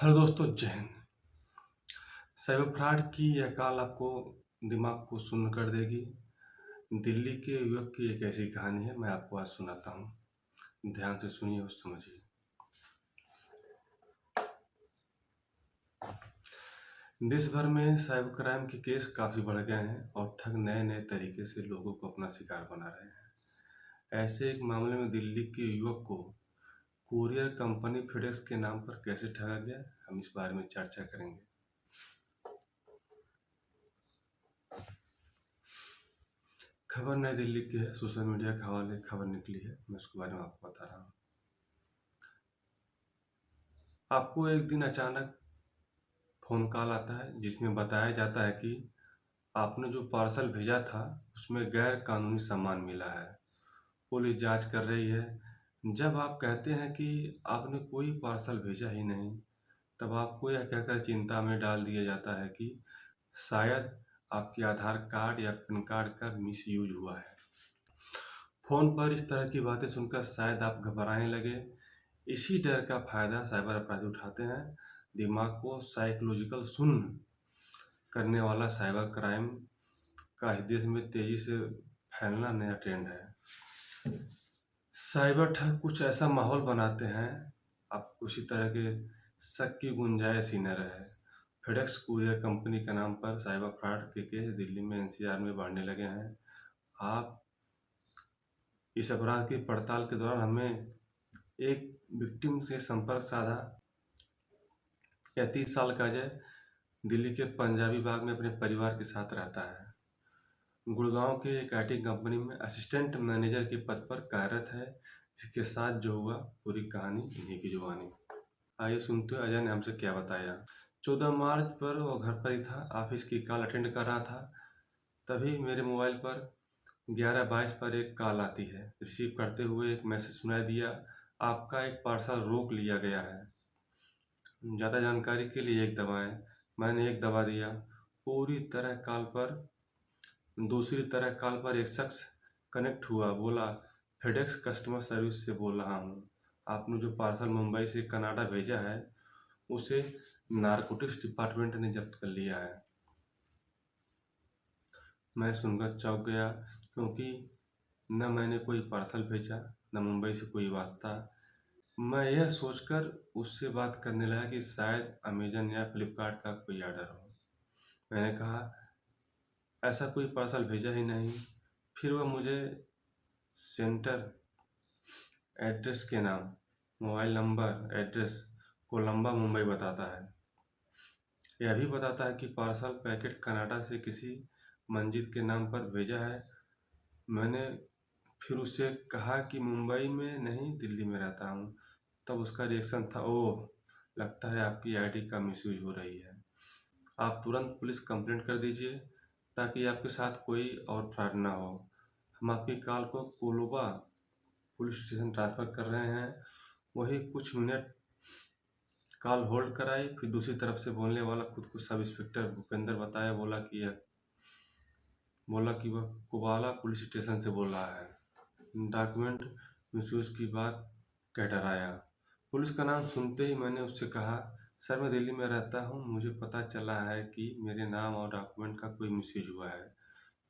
Hello दोस्तों, जय Hind. Cyber fraud की यह कॉल आपको दिमाग को सुन्न कर देगी। दिल्ली के युवक की एक ऐसी कहानी है, मैं आपको आज सुनाता हूँ। ध्यान से सुनिए और समझिए। देश भर में साइबर क्राइम के केस काफ़ी बढ़ गए हैं और ठग नए नए तरीके से लोगों को अपना शिकार बना रहे हैं। ऐसे एक मामले में दिल्ली के युवक को कुरियर कंपनी फेडेक्स के नाम पर कैसे ठगा गया, हम इस बारे में चर्चा करेंगे। खबर नई दिल्ली की है, सोशल मीडिया के हवाले खबर निकली है, मैं उसके बारे में आपको बता रहा हूँ। आपको एक दिन अचानक फ़ोन कॉल आता है जिसमें बताया जाता है कि आपने जो पार्सल भेजा था उसमें गैर कानूनी सामान मिला है। पुलिस जांच कर रही है। जब आप कहते हैं कि आपने कोई पार्सल भेजा ही नहीं, तब आपको यह कहकर चिंता में डाल दिया जाता है कि शायद आपके आधार कार्ड या पैन कार्ड का मिसयूज हुआ है। फ़ोन पर इस तरह की बातें सुनकर शायद आप घबराने लगे। इसी डर का फ़ायदा साइबर अपराधी उठाते हैं। दिमाग को साइकोलॉजिकल सुन्न करने वाला साइबर क्राइम का इस देश में तेज़ी से फैलना नया ट्रेंड है। साइबर ठग कुछ ऐसा माहौल बनाते हैं आप किसी तरह के शक की गुंजाइश ही न रहे। फेडेक्स कुरियर कंपनी के नाम पर साइबर फ्रॉड के केस दिल्ली में एनसीआर में बढ़ने लगे हैं। आप इस अपराध की पड़ताल के दौरान हमें एक विक्टिम से संपर्क साधा। यह 30 साल का अजय दिल्ली के पंजाबी बाग में अपने परिवार के साथ रहता है। गुड़गांव के एक आईटी कंपनी में असिस्टेंट मैनेजर के पद पर कार्यरत है। इसके साथ जो हुआ पूरी कहानी इन्हीं की जुबानी। आइए सुनते हैं अजय ने हमसे क्या बताया। 14 मार्च पर वो घर पर ही था, ऑफिस की कॉल अटेंड कर रहा था। तभी मेरे मोबाइल पर 11:22 पर एक कॉल आती है। रिसीव करते हुए एक मैसेज सुनाई दिया, आपका एक पार्सल रोक लिया गया है, ज़्यादा जानकारी के लिए एक दबाएं। मैंने एक दबा दिया। पूरी तरह कॉल पर दूसरी तरह कॉल पर एक शख्स कनेक्ट हुआ, बोला फेडेक्स कस्टमर सर्विस से बोल रहा हूँ, आपने जो पार्सल मुंबई से कनाडा भेजा है उसे नारकोटिक्स डिपार्टमेंट ने जब्त कर लिया है। मैं सुनकर चौंक गया क्योंकि न मैंने कोई पार्सल भेजा, न मुंबई से कोई वास्ता। मैं यह सोचकर उससे बात करने लगा कि शायद अमेजन या फ्लिपकार्ट का कोई ऑर्डर हो। मैंने कहा ऐसा कोई पार्सल भेजा ही नहीं। फिर वह मुझे सेंटर एड्रेस के नाम, mobile number, address, Columba Mumbai बताता है। यह भी बताता है कि पार्सल पैकेट कनाडा से किसी मंजिल के नाम पर भेजा है। मैंने फिर उससे कहा कि मुंबई में नहीं, दिल्ली में रहता हूँ। तब उसका रिएक्शन था, ओह, लगता है आपकी आईडी का मिसयूज हो रही है, आप तुरंत पुलिस कंप्लेंट कर दीजिए ताकि आपके साथ कोई और फ्रॉड ना हो। हम आपकी कॉल को कोलोबा पुलिस स्टेशन ट्रांसफ़र कर रहे हैं। वही कुछ मिनट कॉल होल्ड कराई, फिर दूसरी तरफ से बोलने वाला खुद को सब इंस्पेक्टर भूपेंद्र बताया। बोला कि वह कोबाला पुलिस स्टेशन से बोल रहा है। डॉक्यूमेंट मिसयूज की बात कह डराया। पुलिस का नाम सुनते ही मैंने उससे कहा, सर मैं दिल्ली में रहता हूँ, मुझे पता चला है कि मेरे नाम और डॉक्यूमेंट का कोई मिसयूज हुआ है,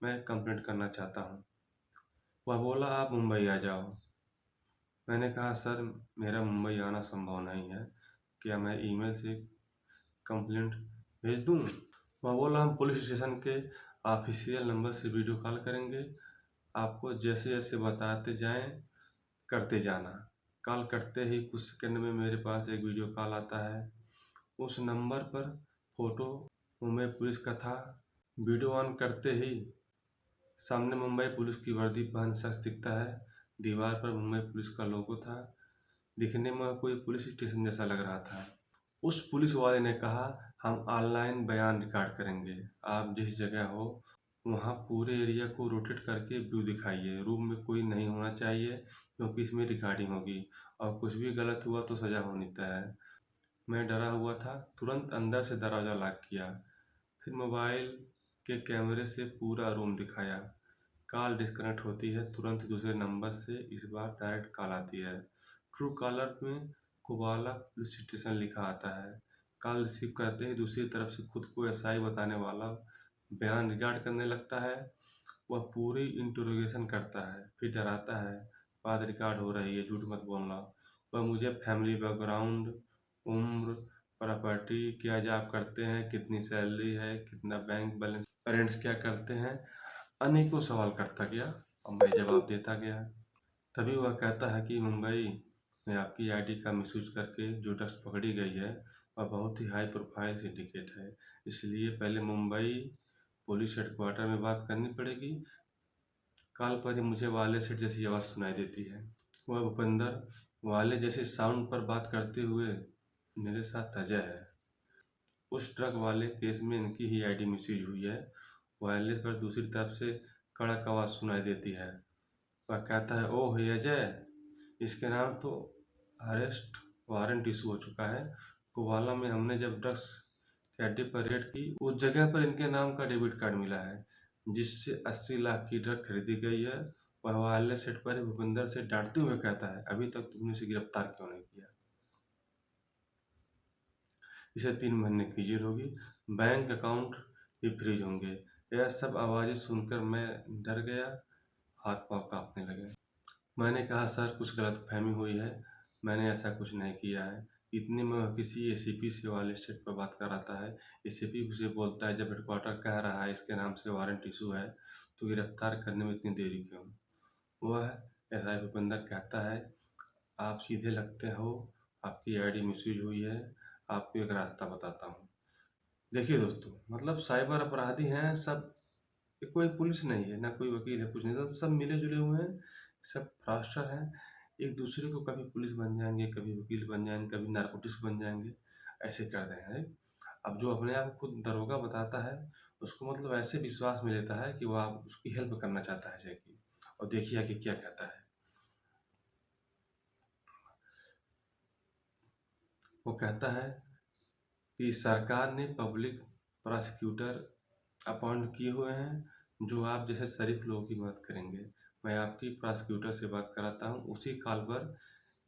मैं कंप्लेंट करना चाहता हूँ। वह बोला आप मुंबई आ जाओ। मैंने कहा सर मेरा मुंबई आना संभव नहीं है, क्या मैं ईमेल से कंप्लेंट भेज दूँ? वह बोला हम पुलिस स्टेशन के ऑफिशियल नंबर से वीडियो कॉल करेंगे, आपको जैसे जैसे बताते जाएं करते जाना। कॉल करते ही कुछ सेकंड में मेरे पास एक वीडियो कॉल आता है। उस नंबर पर फोटो मुंबई पुलिस का था। वीडियो ऑन करते ही सामने मुंबई पुलिस की वर्दी पहन शख्स दिखता है। दीवार पर मुंबई पुलिस का लोगो था। दिखने में कोई पुलिस स्टेशन जैसा लग रहा था। उस पुलिस वाले ने कहा, हम ऑनलाइन बयान रिकॉर्ड करेंगे, आप जिस जगह हो वहाँ पूरे एरिया को रोटेट करके व्यू दिखाइए। रूम में कोई नहीं होना चाहिए क्योंकि इसमें रिकॉर्डिंग होगी और कुछ भी गलत हुआ तो सज़ा होनी तय है। मैं डरा हुआ था, तुरंत अंदर से दरवाज़ा लॉक किया, फिर मोबाइल के कैमरे से पूरा रूम दिखाया। कॉल डिस्कनेक्ट होती है, तुरंत दूसरे नंबर से इस बार डायरेक्ट कॉल आती है। ट्रू कॉलर में कोबाला पुलिस स्टेशन लिखा आता है। कॉल रिसीव करते ही दूसरी तरफ से खुद को एसआई बताने वाला बयान रिकॉर्ड करने लगता है। वह पूरी इंटरोगेशन करता है, फिर डराता है, बात रिकॉर्ड हो रही है, झूठ मत बोलना। वह मुझे फैमिली बैकग्राउंड, उम्र, प्रॉपर्टी, क्या जॉब करते हैं, कितनी सैलरी है, कितना बैंक बैलेंस, पेरेंट्स क्या करते हैं, अनेकों सवाल करता गया और मैं जवाब देता गया। तभी वह कहता है कि मुंबई में आपकी आईडी का मिसयूज करके जो ड्रग्स पकड़ी गई है वह बहुत ही हाई प्रोफाइल सिंडिकेट है, इसलिए पहले मुंबई पुलिस हेडक्वार्टर में बात करनी पड़ेगी। कॉल पर ही मुझे वाले सेठ जैसी आवाज़ सुनाई देती है। वह भूपेंद्र वाले जैसे साउंड पर बात करते हुए मेरे साथ अजय है। उस ट्रक वाले केस में इनकी ही आईडी मिसयूज हुई है। वायरलेस पर दूसरी तरफ से कड़क आवाज़ सुनाई देती है। वह कहता है, ओह ये अजय, इसके नाम तो अरेस्ट वारंट इशू हो चुका है। कोवाला में हमने जब ड्रग्स के अड्डे पर रेड की, उस जगह पर इनके नाम का डेबिट कार्ड मिला है जिससे 80 लाख की ड्रग खरीदी गई है। वह वायरलेस सेट पर ही भूपेंद्र से डांटते हुए कहता है, अभी तक तुमने उसे गिरफ्तार क्यों नहीं किया? इसे 3 महीने की जेल होगी, बैंक अकाउंट भी फ्रीज होंगे। यह सब आवाज़ें सुनकर मैं डर गया, हाथ पांव कांपने लगे। मैंने कहा, सर कुछ गलतफहमी हुई है, मैंने ऐसा कुछ नहीं किया है। इतने में वह किसी एसीपी से वाले सेट पर बात कर रहा है। एसीपी उसे बोलता है, जब हेडक्वार्टर कह रहा है इसके नाम से वारंट इशू है तो गिरफ्तार करने में इतनी देरी क्यों? वह एसआई भूपेंद्र कहता है, आप सीधे लगते हो, आपकी आईडी मिसयूज हुई है, आपको एक रास्ता बताता हूँ। देखिए दोस्तों, मतलब साइबर अपराधी हैं सब, ये कोई पुलिस नहीं है, ना कोई वकील है, कुछ नहीं, सब मिले जुले हुए हैं, सब फ्रॉस्टर हैं। एक दूसरे को कभी पुलिस बन जाएंगे, कभी वकील बन जाएंगे, कभी नारकोटिक्स बन जाएंगे, ऐसे कर रहे हैं। अब जो अपने आप को खुद दरोगा बताता है उसको मतलब ऐसे विश्वास में लेता है कि वह आप उसकी हेल्प करना चाहता है अजय की। और देखिए आगे क्या कहता है। वो कहता है कि सरकार ने पब्लिक प्रोसिक्यूटर अपॉइंट किए हुए हैं जो आप जैसे शरीफ लोगों की मदद करेंगे। मैं आपकी प्रोसिक्यूटर से बात कराता हूँ। उसी कॉल पर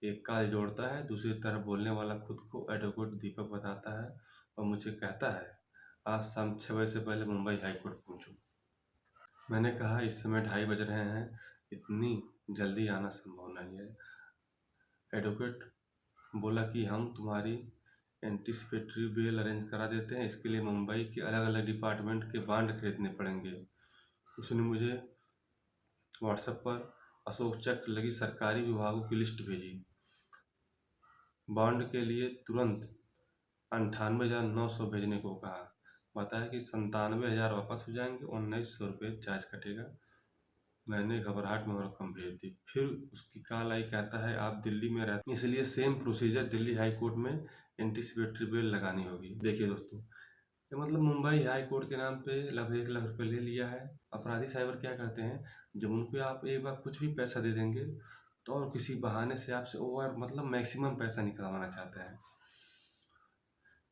एक कॉल जोड़ता है, दूसरी तरफ बोलने वाला खुद को एडवोकेट दीपक बताता है और मुझे कहता है, आज शाम 6 बजे से पहले मुंबई हाई कोर्ट पहुँचूँ। मैंने कहा, इस समय 2:30 बज रहे हैं, इतनी जल्दी आना संभव नहीं है। एडवोकेट बोला कि हम तुम्हारी एंटीसिपेटरी बेल अरेंज करा देते हैं, इसके लिए मुंबई के अलग अलग डिपार्टमेंट के बॉन्ड खरीदने पड़ेंगे। उसने मुझे व्हाट्सएप पर अशोक चक्र लगी सरकारी विभागों की लिस्ट भेजी। बॉन्ड के लिए तुरंत 98,900 भेजने को कहा। बताया कि 97,000 वापस हो जाएंगे, 1,900 रुपये चार्ज कटेगा। मैंने घबराहट में वो रकम भेज दी। फिर उसकी कॉल आई, कहता है आप दिल्ली में रहते, इसलिए same procedure Delhi high court में एंटीसिपेटरी बेल लगानी होगी। देखिए दोस्तों, ये मतलब मुंबई हाई कोर्ट के नाम पे लगभग 1 लाख रुपये ले लिया है। अपराधी साइबर क्या करते हैं, जब उनको आप एक बार कुछ भी पैसा दे देंगे तो और किसी बहाने से आपसे ओवर मतलब मैक्सिमम पैसा निकलवाना चाहते हैं।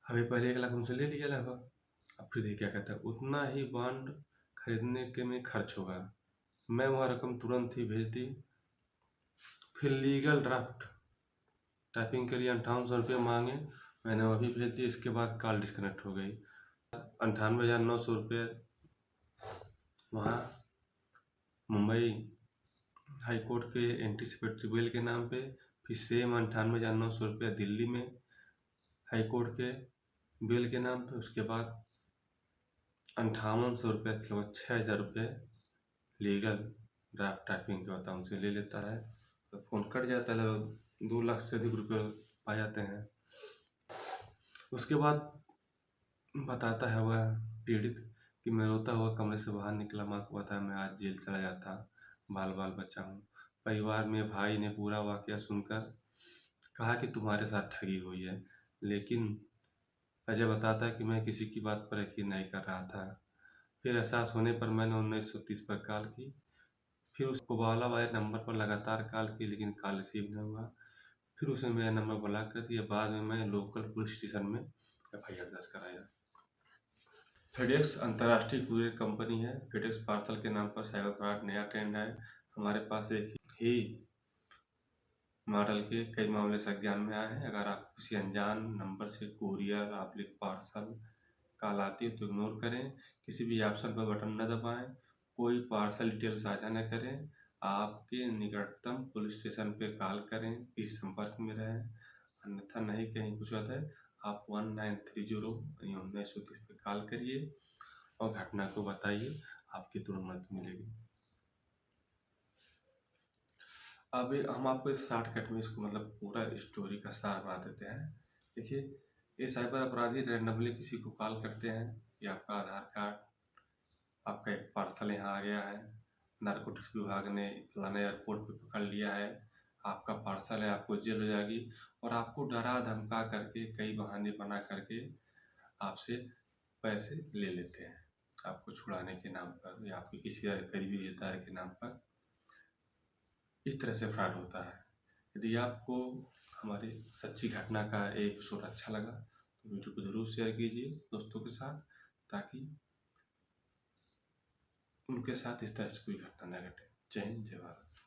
अभी पहले 1 लाख उनसे ले लिया लगभग, अब फिर देखिए क्या कहता है, उतना ही बॉन्ड खरीदने के में खर्च होगा। मैं वह रकम तुरंत ही भेज दी। फिर लीगल ड्राफ्ट टाइपिंग के लिए 5800 रुपये मांगे, मैंने वह भी भेज दी। इसके बाद कॉल डिस्कनेक्ट हो गई। 98,900 रुपये वहाँ मुंबई हाई कोर्ट के एंटीसिपेटरी बेल के नाम पे, फिर सेम 98,900 रुपये दिल्ली में हाई कोर्ट के बेल के नाम पे। उसके बाद 5800 रुपये, 6,000 रुपये लीगल ड्राफ्ट टाइपिंग के होता है उनसे ले लेता है। तो फ़ोन कट जाता है, लगभग 2 लाख से अधिक रुपये पा जाते हैं। उसके बाद बताता है वह पीड़ित कि मैं रोता हुआ कमरे से बाहर निकला, माँ को बताया मैं आज जेल चला जाता, बाल बाल बच्चा हूँ। परिवार में भाई ने पूरा वाकया सुनकर कहा कि तुम्हारे साथ ठगी हुई है, लेकिन अजय बताता है कि मैं किसी की बात पर यकीन नहीं कर रहा था। फिर एहसास होने पर मैंने 1930 पर कॉल की। फिर उसको कोबाला वाले नंबर पर लगातार कॉल की, लेकिन कॉल रिसीव नहीं हुआ। फिर उसने मेरा नंबर ब्लॉक कर दिया। बाद में मैं लोकल पुलिस स्टेशन में एफआईआर दर्ज कराया। फेडेक्स अंतर्राष्ट्रीय कुरियर कंपनी है। फेडेक्स पार्सल के नाम पर साइबर फ्रॉड नया ट्रेंड है। हमारे पास एक ही मॉडल के कई मामले संज्ञान में आए हैं। अगर आप किसी अनजान नंबर से कोरियर आपके पार्सल कॉल आती है तो इग्नोर करें। किसी भी ऑप्शन पर बटन न दबाएं। कोई पार्सल डिटेल साझा न करें। आपके निकटतम पुलिस स्टेशन पे कॉल करें, इस संपर्क में रहें। अन्यथा नहीं कहीं कुछ होता है आप 1930 यानी 1930 पे कॉल करिए और घटना को बताइए, आपकी तुरंत मदद मिलेगी। अब हम आपको इस शॉर्टकट में इसको मतलब पूरा स्टोरी का सार बता देते हैं। देखिए, ये साइबर अपराधी रैंडमली किसी को कॉल करते हैं कि आपका आधार कार्ड, आपका एक पार्सल यहाँ आ गया है, नारकोटिक्स विभाग ने फलाने एयरपोर्ट पे पकड़ लिया है, आपका पार्सल है, आपको जेल हो जाएगी, और आपको डरा धमका करके कई बहाने बना करके आपसे पैसे ले लेते हैं आपको छुड़ाने के नाम पर या आपके किसी करीबी रिश्तेदार के नाम पर। इस तरह से फ्रॉड होता है। यदि आपको हमारी सच्ची घटना का एक एपिसोड अच्छा लगा तो वीडियो को ज़रूर शेयर कीजिए दोस्तों के साथ, ताकि उनके साथ इस तरह से कोई घटना न घटे। जय हिंद, जय भारत।